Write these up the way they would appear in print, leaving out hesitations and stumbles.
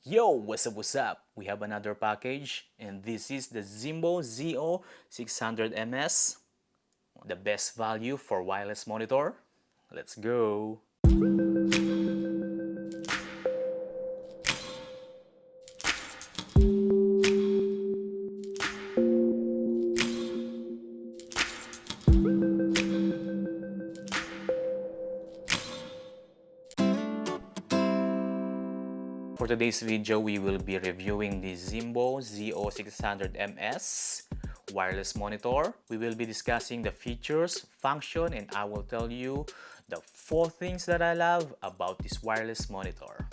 Yo, what's up? We have another package, and this is the Zhimbol ZO600MS, the best value for wireless monitor. Let's go! For today's video, we will be reviewing the Zhimbol ZO600MS wireless monitor. We will be discussing the features, function, and I will tell you the 4 things that I love about this wireless monitor.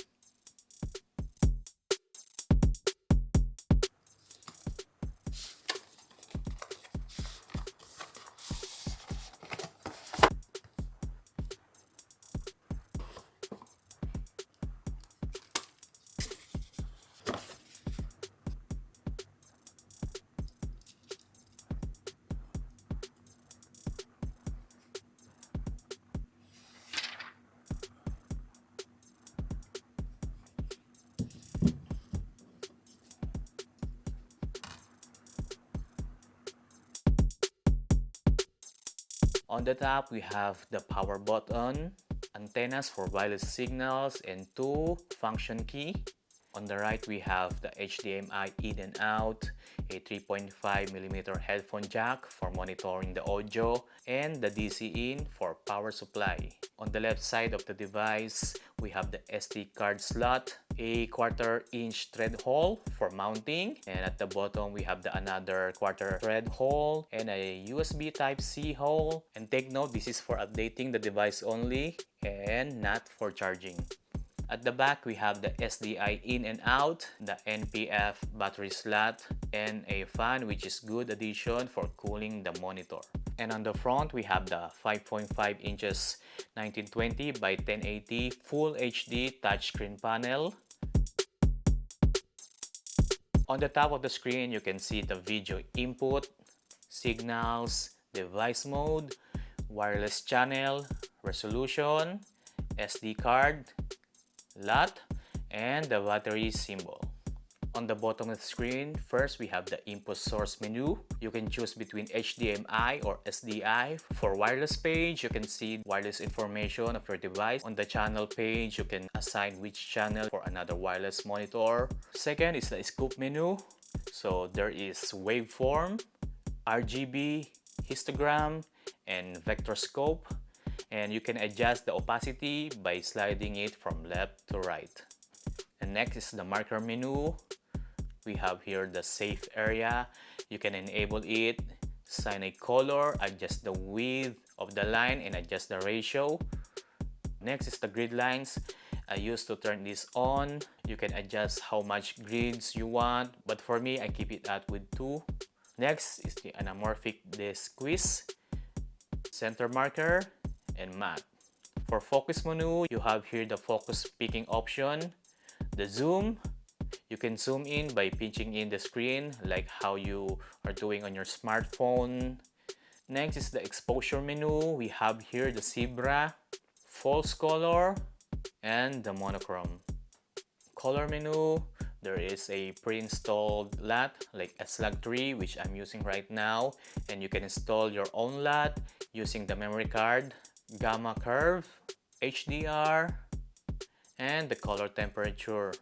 On the top, we have the power button, antennas for wireless signals, and 2 function key. On the right, we have the HDMI in and out, a 3.5mm headphone jack for monitoring the audio, and the DC in for power supply. On the left side of the device, we have the SD card slot, a 1/4-inch thread hole for mounting, and at the bottom we have another 1/4 thread hole and a USB Type-C hole. And take note, this is for updating the device only and not for charging. At the back, we have the SDI in and out, the NPF battery slot, and a fan, which is good addition for cooling the monitor. And on the front, we have the 5.5 inches 1920 by 1080 Full HD touchscreen panel. On the top of the screen, you can see the video input, signals, device mode, wireless channel, resolution, SD card, LUT, and the battery symbol. On the bottom of the screen, first we have the input source menu. You can choose between HDMI or SDI. For wireless page, you can see wireless information of your device. On the channel page, you can assign which channel for another wireless monitor. Second is the scope menu. So there is waveform, RGB, histogram, and vector scope. And you can adjust the opacity by sliding it from left to right. And next is the marker menu. We have here the safe area. You can enable it, assign a color, adjust the width of the line, and adjust the ratio. Next is the grid lines. I used to turn this on. You can adjust how much grids you want, but for me, I keep it at with 2. Next is the anamorphic disk quiz, center marker, and matte. For focus menu, you have here the focus picking option, the zoom. You can zoom in by pinching in the screen like how you are doing on your smartphone. Next is the exposure menu. We have here the zebra, false color, and the monochrome. Color menu, there is a pre-installed LUT like SLAG3, which I'm using right now, and you can install your own LUT using the memory card, gamma curve, HDR, and the color temperature.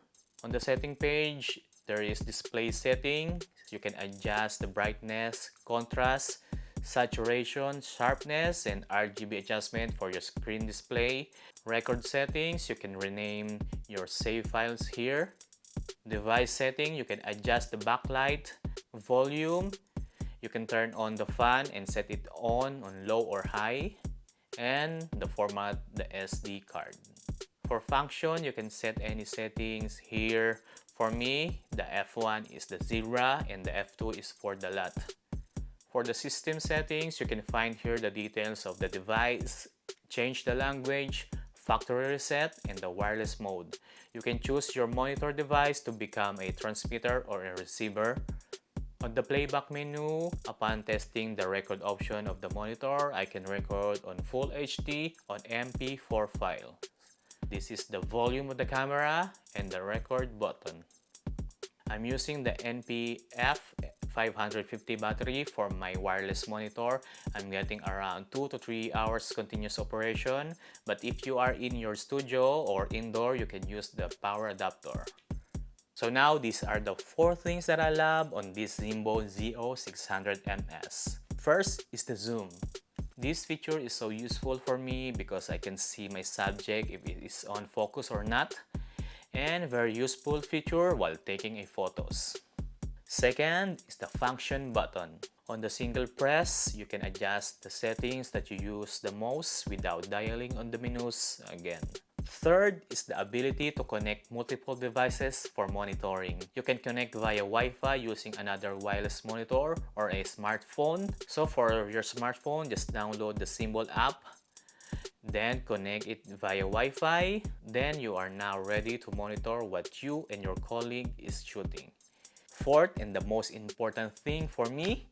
On the setting page, there is display setting. You can adjust the brightness, contrast, saturation, sharpness, and RGB adjustment for your screen display. Record settings, you can rename your save files here. Device setting, you can adjust the backlight, volume. You can turn on the fan and set it on low or high. And the format, the SD card. For function, you can set any settings here. For me, the F1 is the zebra and the F2 is for the LUT. For the system settings, you can find here the details of the device, change the language, factory reset, and the wireless mode. You can choose your monitor device to become a transmitter or a receiver. On the playback menu, upon testing the record option of the monitor, I can record on Full HD on MP4 file. This is the volume of the camera and the record button. I'm using the NPF 550 battery for my wireless monitor. I'm getting around 2 to 3 hours continuous operation. But if you are in your studio or indoor, you can use the power adapter. So now these are the 4 things that I love on this Zhimbol ZO600MS. First is the zoom. This feature is so useful for me because I can see my subject if it is on focus or not, and very useful feature while taking a photos. Second is the function button. On the single press, you can adjust the settings that you use the most without dialing on the menus again. Third is the ability to connect multiple devices for monitoring. You can connect via Wi-Fi using another wireless monitor or a smartphone. So for your smartphone, just download the Shimbol app, then connect it via Wi-Fi. Then you are now ready to monitor what you and your colleague is shooting. Fourth, and the most important thing for me,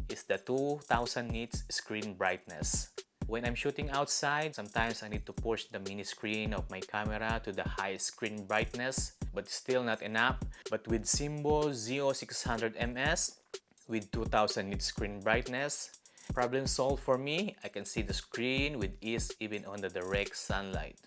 is the 2000 nits screen brightness. When I'm shooting outside, sometimes I need to push the mini screen of my camera to the highest screen brightness, but still not enough. But with Shimbol ZO600MS, with 2000 nit screen brightness, problem solved for me. I can see the screen with ease even under the direct sunlight.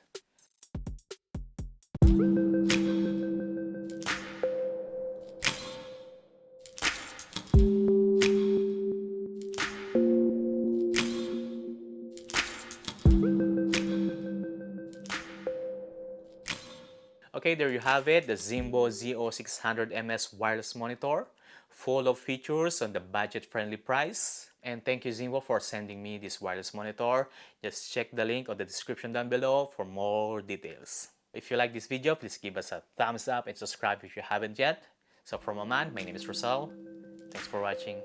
Okay, there you have it, the Zhimbol ZO600MS wireless monitor, full of features on the budget-friendly price. And thank you, Zhimbol, for sending me this wireless monitor. Just check the link on the description down below for more details. If you like this video, please give us a thumbs up and subscribe if you haven't yet. So from Oman, my name is Rosal. Thanks for watching.